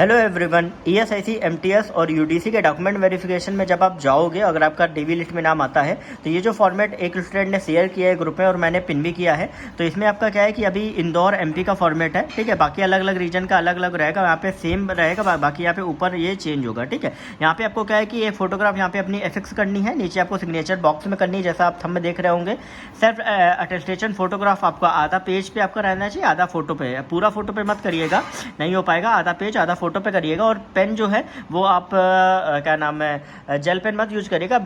Hello everyone, ESIC, MTS और UDC के document verification में जब आप जाओगे, अगर आपका डीवी लिस्ट में नाम आता है तो ये जो फॉर्मेट एक स्टूडेंट ने शेयर किया है ग्रुप में और मैंने पिन भी किया है। तो इसमें आपका क्या है कि अभी इंदौर एमपी का फॉर्मेट है, ठीक है। बाकी अलग अलग रीजन का अलग अलग रहेगा, यहाँ पे सेम रहेगा, बाकी यहाँ पे ऊपर ये चेंज होगा, ठीक है। यहाँ पे आपको क्या है कि ये फोटोग्राफ यहाँ पे अपनी एफिक्स करनी है, नीचे आपको सिग्नेचर बॉक्स में करनी है, जैसा आप थंब में देख रहे होंगे। सेल्फ अटेस्टेशन फोटोग्राफ आपका आधा पेज पे आपका रहना चाहिए, आधा फोटो पे, पूरा फोटो पे मत करिएगा, नहीं हो पाएगा। आधा पेज आधा फोटो पे करिएगा। और पेन जो है वो आप क्या नाम है, जेल पेन मत यूज करिएगा,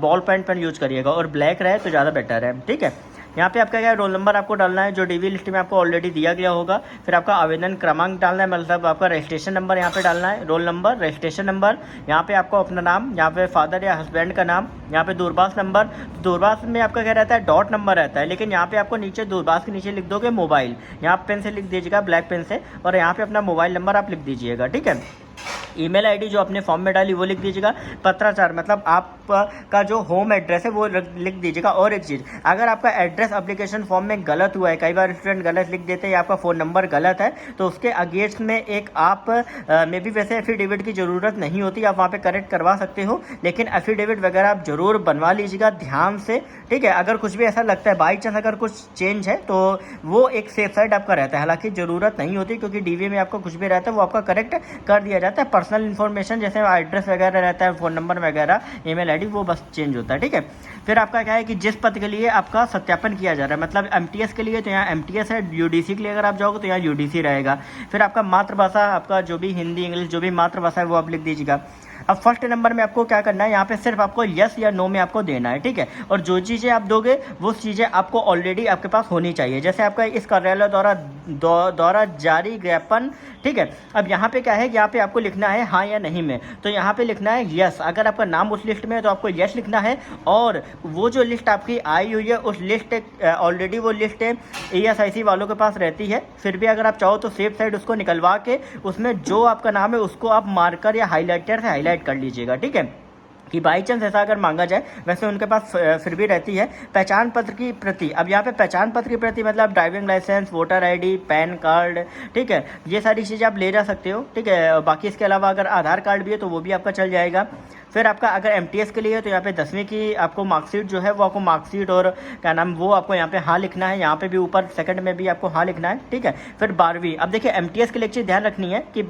बॉल पेन यूज करिएगा, और ब्लैक रहे तो ज़्यादा बेटर है, ठीक है। यहाँ पे आपका क्या है, रोल नंबर आपको डालना है जो डीवी लिस्ट में आपको ऑलरेडी दिया गया होगा। फिर आपका आवेदन क्रमांक डालना है, मतलब आपका रजिस्ट्रेशन नंबर यहाँ पे डालना है, रोल नंबर, रजिस्ट्रेशन नंबर, यहाँ पे आपको अपना नाम, यहाँ पे फादर या हस्बैंड का नाम, यहाँ पे दूरभाष नंबर। दूरभाष में आपका क्या रहता है, डॉट नंबर रहता है, लेकिन यहाँ पे आपको नीचे दूरभाष के नीचे लिख दोगे मोबाइल, यहाँ पेन से लिख दीजिएगा, ब्लैक पेन से, और यहाँ पे अपना मोबाइल नंबर आप लिख दीजिएगा, ठीक है। ईमेल आईडी जो अपने फॉर्म में डाली वो लिख दीजिएगा। पत्राचार मतलब आपका जो होम एड्रेस है वो लिख दीजिएगा। और एक चीज़, अगर आपका एड्रेस एप्लीकेशन फॉर्म में गलत हुआ है, कई बार स्टूडेंट गलत लिख देते हैं या आपका फ़ोन नंबर गलत है, तो उसके अगेंस्ट में एक आप में भी वैसे एफिडेविट की ज़रूरत नहीं होती, आप वहाँ पे करेक्ट करवा सकते हो, लेकिन एफिडेविट वगैरह आप जरूर बनवा लीजिएगा ध्यान से, ठीक है। अगर कुछ भी ऐसा लगता है बाई चांस अगर कुछ चेंज है तो वो एक सेफ साइड आपका रहता है, हालांकि ज़रूरत नहीं होती, क्योंकि डीवी में आपका कुछ भी रहता है वो आपका करेक्ट कर दिया जाता है। पर्सनल इन्फॉर्मेशन जैसे एड्रेस वगैरह रहता है, फ़ोन नंबर वगैरह, ईमेल आईडी, वो बस चेंज होता है, ठीक है। फिर आपका क्या है कि जिस पद के लिए आपका सत्यापन किया जा रहा है, मतलब एमटीएस के लिए तो यहाँ एमटीएस है, यूडीसी के लिए अगर आप जाओगे तो यहाँ यूडीसी रहेगा। फिर आपका मातृभाषा, आपका जो भी हिंदी इंग्लिश जो भी मातृभाषा है वो आप लिख दीजिएगा। अब फर्स्ट नंबर में आपको क्या करना है, यहाँ पे सिर्फ आपको यस या नो में आपको देना है, ठीक है। और जो चीज़ें आप दोगे वो चीज़ें आपको ऑलरेडी आपके पास होनी चाहिए, जैसे आपका इस कार्यालय द्वारा जारी ज्ञापन, ठीक है। अब यहाँ पे क्या है, यहाँ पे आपको लिखना है हाँ या नहीं में, तो यहाँ पे लिखना है यस। अगर आपका नाम उस लिस्ट में है तो आपको यस लिखना है। और वो जो लिस्ट आपकी आई हुई है उस लिस्ट ऑलरेडी वो लिस्ट ईएसआईसी वालों के पास रहती है, फिर भी अगर आप चाहो तो सेफ साइड उसको निकलवा के उसमें जो आपका नाम है उसको आप मार्कर या हाईलाइटर से हाईलाइट कर लीजिएगा, ठीक है, कि बाई चांस ऐसा अगर मांगा जाए। वैसे उनके पास फिर भी रहती है। पहचान पत्र की प्रति, अब यहाँ पे पहचान पत्र की प्रति मतलब driving licence, voter ID, PAN card, ठीक है, ये सारी चीज़ें आप ले जा सकते हो, ठीक है। बाकी इसके अलावा अगर आधार कार्ड भी है तो वो भी आपका चल जाएगा। फिर आपका अगर एमटीएस के लिए है तो यहाँ पे 10वीं की आपको मार्कशीट जो है वो आपको मार्कशीट और क्या नाम वो आपको यहाँ पे हाँ लिखना है, यहाँ पे भी ऊपर सेकंड में भी आपको हाँ लिखना है, ठीक है। फिर 12वीं, अब देखिए एमटीएस के लिए एक चीज़ ध्यान रखनी है कि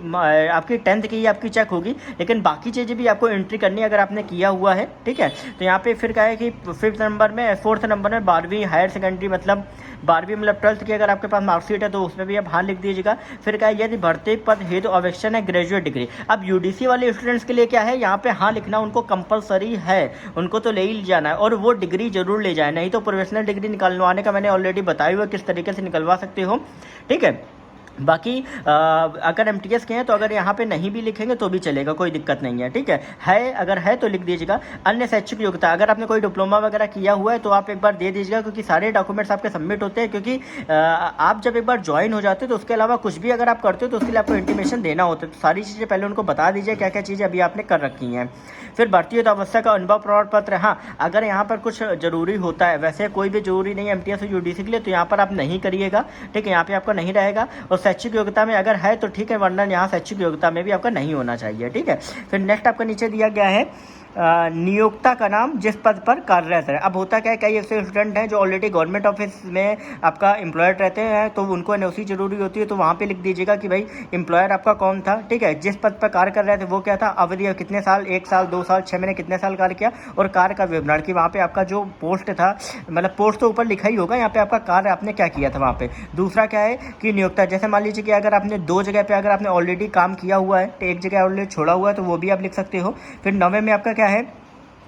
आपकी 10th की ही आपकी चेक होगी, लेकिन बाकी चीज़ें भी आपको एंट्री करनी है अगर आपने किया हुआ है, ठीक है। तो यहाँ पे फिर क्या है कि 4th नंबर में 12वीं हायर सेकेंडरी, मतलब 12वीं मतलब 12th की अगर आपके पास मार्कशीट है तो उसमें भी आप हाँ लिख दीजिएगा। फिर क्या है, यदि भर्ती पद हेतु आवश्यक है ग्रेजुएट डिग्री। अब यूडीसी वाले स्टूडेंट्स के लिए क्या है, यहाँ पे हाँ लिखना उनको कंपलसरी है, उनको तो ले ही जाना है, और वो डिग्री जरूर ले जाए, नहीं तो प्रोफेशनल डिग्री निकलवाने का मैंने ऑलरेडी बताया हुआ किस तरीके से निकलवा सकते हो, ठीक है। बाकी अगर एमटीएस के हैं तो अगर यहाँ पे नहीं भी लिखेंगे तो भी चलेगा, कोई दिक्कत नहीं है, ठीक है। अगर है तो लिख दीजिएगा। अन्य शैक्षिक योग्यता, अगर आपने कोई डिप्लोमा वगैरह किया हुआ है तो आप एक बार दे दीजिएगा, क्योंकि सारे डॉक्यूमेंट्स आपके सबमिट होते हैं, क्योंकि आप जब एक बार ज्वाइन हो जाते हो तो उसके अलावा कुछ भी अगर आप करते हो तो उसके लिए आपको इंटीमेशन देना होता है, तो सारी चीज़ें पहले उनको बता दीजिए क्या क्या चीज़ें अभी आपने कर रखी हैं। फिर भर्ती अवस्था का अनुभव प्रमाण पत्र, हाँ अगर यहाँ पर कुछ जरूरी होता है, वैसे कोई भी जरूरी नहीं है एमटीएस और यूडीसी के लिए, तो यहाँ पर आप नहीं करिएगा, ठीक है, यहाँ पे आपका नहीं रहेगा। और शैक्षिक योग्यता में अगर है तो ठीक है, वरना यहाँ शैक्षिक योग्यता में भी आपका नहीं होना चाहिए, ठीक है। फिर नेक्स्ट आपका नीचे दिया गया है नियोक्ता का नाम जिस पद पर कार्यरत है। अब होता क्या है, कई ऐसे स्टूडेंट हैं जो ऑलरेडी गवर्नमेंट ऑफिस में आपका एम्प्लॉयर रहते हैं, तो उनको एनओसी जरूरी होती है, तो वहाँ पे लिख दीजिएगा कि भाई एम्प्लॉयर आपका कौन था, ठीक है, जिस पद पर कार्य कर रहे थे वो क्या था, अवधि कितने साल, 1 साल 2 साल 6 महीने कितने साल कार्य किया, और कार्य का विवरण कि वहाँ पे आपका जो पोस्ट था, मतलब पोस्ट तो ऊपर लिखा ही होगा, यहाँ पे आपका कार्य आपने क्या किया था वहाँ पे। दूसरा क्या है कि नियोक्ता, जैसे मान लीजिए कि अगर आपने 2 जगह पे अगर आपने ऑलरेडी काम किया हुआ है तो एक जगह ऑलरेडी छोड़ा हुआ है तो वो भी आप लिख सकते हो। फिर 9वें में आपका क्या है,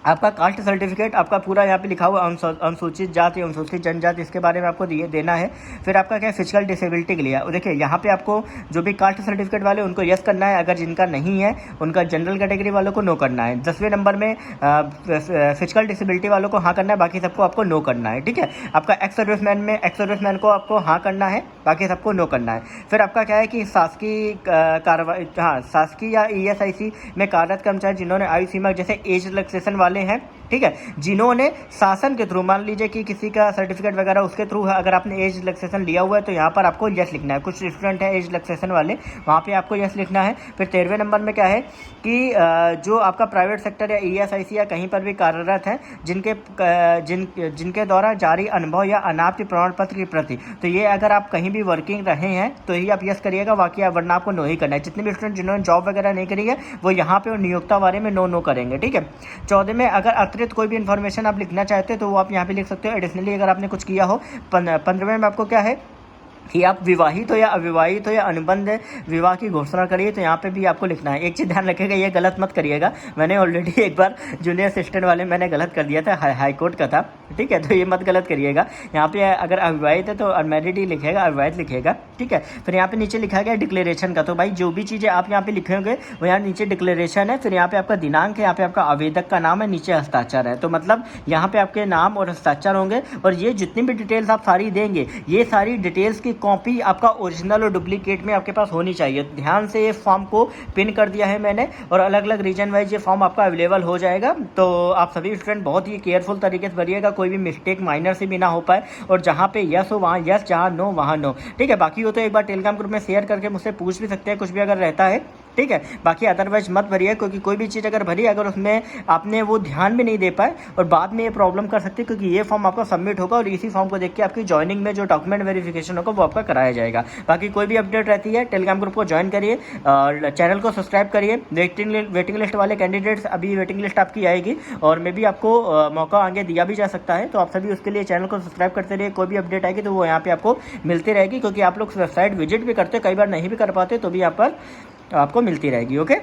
आपका कास्ट सर्टिफिकेट, आपका पूरा यहाँ पे लिखा हुआ अनुसूचित जाति, अनुसूचित जनजाति, इसके बारे में आपको देना है। फिर आपका क्या है, फिजिकल डिसेबिलिटी के लिए, देखिए यहाँ पे आपको जो भी कास्ट सर्टिफिकेट वाले उनको यस करना है, अगर जिनका नहीं है उनका जनरल कैटेगरी वालों को नो करना है। 10वें नंबर में फिजिकल डिसेबिलिटी वालों को हाँ करना है, बाकी सबको आपको नो करना है, ठीक है। आपका एक्स सर्विसमैन को आपको हाँ करना है, बाकी सबको नो करना है। फिर आपका क्या है कि शासकीय कार्रवाई, हाँ शासकीय या ईएसआईसी में कार्यरत कर्मचारी जिन्होंने आयु सीमा जैसे एज रिलैक्सेशन वाले हैं, ठीक है। जिन्होंने शासन के थ्रू, मान लीजिए कि किसी का सर्टिफिकेट वगैरह उसके थ्रू है, अगर आपने एज रिलैक्सेशन लिया हुआ है तो यहाँ पर आपको यस लिखना है। कुछ स्टूडेंट है एज रिलैक्सेशन वाले, वहाँ पे आपको यस लिखना है। फिर 13वें नंबर में क्या है कि जो आपका प्राइवेट सेक्टर या ESIC या कहीं पर भी कार्यरत है, जिनके द्वारा जारी अनुभव या अनाप्ति प्रमाण पत्र की प्रति, तो ये अगर आप कहीं भी वर्किंग रहे हैं तो ही आप यस करिएगा, बाकी वरना आपको नो ही करना है। जितने भी स्टूडेंट जिन्होंने जॉब वगैरह नहीं करी है वो यहाँ पे नियोक्ता बारे में नो करेंगे, ठीक है। 14 में अगर अतिरिक्त कोई भी इन्फॉर्मेशन आप लिखना चाहते हो तो वो आप यहाँ पे लिख सकते हो, एडिशनली अगर आपने कुछ किया हो। 15वें में आपको क्या है कि आप विवाहित हो या अविवाहित हो या अनुबंध विवाह की घोषणा करिए, तो यहाँ पे भी आपको लिखना है। एक चीज़ ध्यान रखिएगा, ये गलत मत करिएगा। मैंने ऑलरेडी एक बार जूनियर असिस्टेंट वाले मैंने गलत कर दिया था, हाई कोर्ट का था, ठीक है। तो ये मत गलत करिएगा। यहाँ पे अगर अविवाहित है तो अनमैरिड ही लिखेगा, अविवाहित लिखेगा, ठीक है। फिर यहाँ पे नीचे लिखा गया डिक्लेरेशन का, तो भाई जो भी चीज़ें आप यहाँ पे लिखेंगे वो यहाँ नीचे डिक्लेरेशन है। फिर यहाँ पे आपका दिनांक है, यहाँ पे आपका आवेदक का नाम है, नीचे हस्ताक्षर है। तो मतलब यहाँ पे आपके नाम और हस्ताक्षर होंगे, और ये जितनी भी डिटेल्स आप सारी देंगे, ये सारी डिटेल्स की कॉपी आपका ओरिजिनल और डुप्लीकेट में आपके पास होनी चाहिए। ध्यान से ये फॉर्म को पिन कर दिया है मैंने, और अलग अलग रीजन वाइज ये फॉर्म आपका अवेलेबल हो जाएगा। तो आप सभी स्टूडेंट बहुत ही केयरफुल तरीके से भरिएगा, कोई भी मिस्टेक माइनर से भी ना हो पाए, और जहाँ पे यस हो वहाँ यस, जहाँ नो वहाँ नो, ठीक है। बाकी हो तो एक बार टेलीग्राम ग्रुप में शेयर करके मुझसे पूछ भी सकते हैं कुछ भी अगर रहता है, ठीक है। बाकी अदरवाइज मत भरिए, क्योंकि कोई भी चीज़ अगर भरी अगर उसमें आपने वो ध्यान भी नहीं दे पाए और बाद में ये प्रॉब्लम कर सकती है, क्योंकि ये फॉर्म आपका सबमिट होगा और इसी फॉर्म को देख के आपकी ज्वाइनिंग में जो डॉक्यूमेंट वेरिफिकेशन होगा वो आपका कराया जाएगा। बाकी कोई भी अपडेट रहती है टेलीग्राम ग्रुप को ज्वाइन करिए और चैनल को सब्सक्राइब करिए। वेटिंग लिस्ट वाले कैंडिडेट्स, अभी वेटिंग लिस्ट आपकी आएगी और मे भी आपको मौका आगे दिया भी जा सकता है, तो आप सभी उसके लिए चैनल को सब्सक्राइब करते रहिए। कोई भी अपडेट आएगी तो वो यहाँ पे आपको मिलती रहेगी, क्योंकि आप लोग वेबसाइट विजिट भी करते, कई बार नहीं भी कर पाते, तो भी यहाँ पर आपको मिलती रहेगी। ओके।